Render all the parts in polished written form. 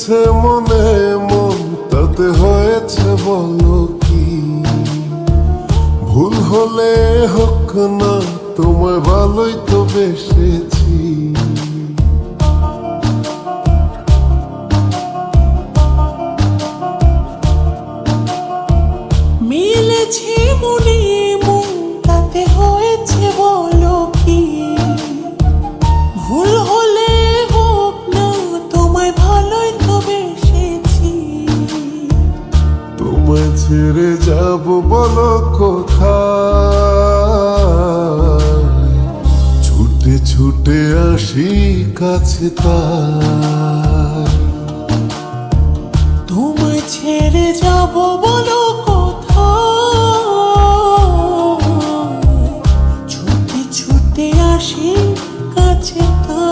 লেগেছে মনে মন তাতে হয়েছে বলো কি? ভুল হলে হোক না, তোমায় ভালোই তো বেসেছি। মিলেছে মনে মন তাতে হয়েছে বলো কি? ভুল হলে হোক না, তোমায় ভালোই তো বেসেছি। তোমায় ছেড়ে যাব বলো কোথায়? ছুটে ছুটে আসি কাছে তাই। তোমায় ছেড়ে যাব বলো কোথায়? ছুটে ছুটে আসি কাছে তাই।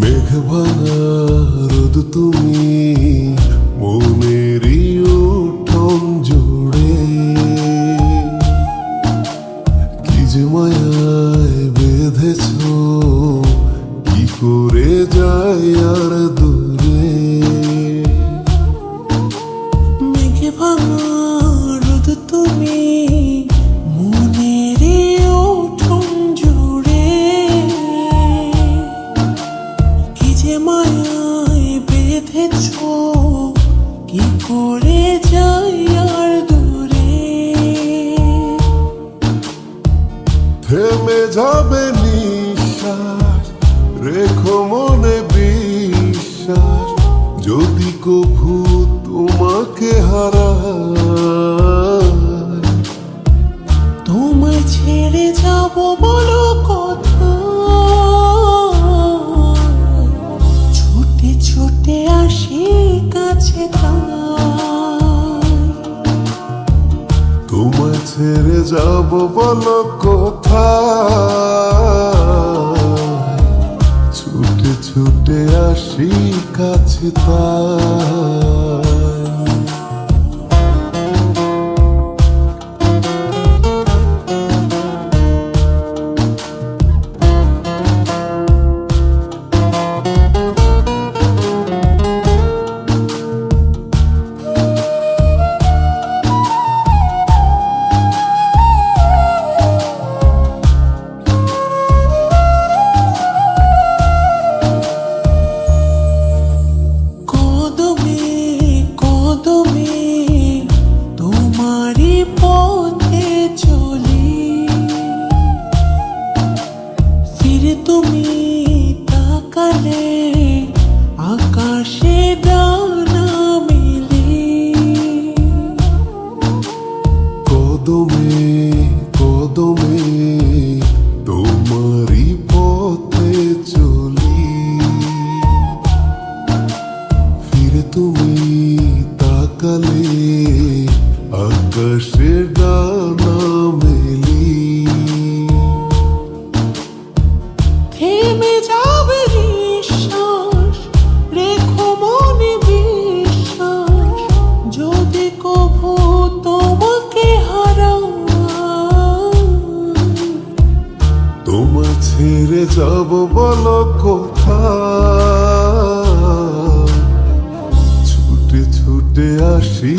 মেঘভাঙা রোদ তুমি মনেরই উঠোন জুড়ে, কি যে মায়ায় বেঁধেছ, কি করে যাই আর দূরে। মেঘে ভাঙা রোদ তুমি মনের উঠোন জুড়ে, কি যে মায়ায় বেঁধেছ, কি করে যাই আর দূরে। থেমে যাবে নিঃশ্বাস, রেখো মনে বিশ্বাস, যদি কভু তোমাকে হারাই। তোমায় ছেড়ে যাব বলো কোথায়? ছুটে ছুটে আসি কাছে তাই। তোমায় ছেড়ে যাব বলো কোথায়? ছুটে ছুটে আসি কাছে তাই। তোমারি পথে চলি, ফিরে তুমি তাকালে আকাশে ডানা মেলে। কদমে কদমে তোমারি পথে চলি, ফিরে তুমি তাকালে আকাশে ডানা মেলি। থেমে যাবে নিঃশ্বাস, রেখো মনে বিশ্বাস, যদি কভু তোমাকে হারাই। তোমায় ছেড়ে যাব বলো কোথায়? ছুটে ছুটে আসি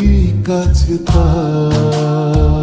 কাছে তাই।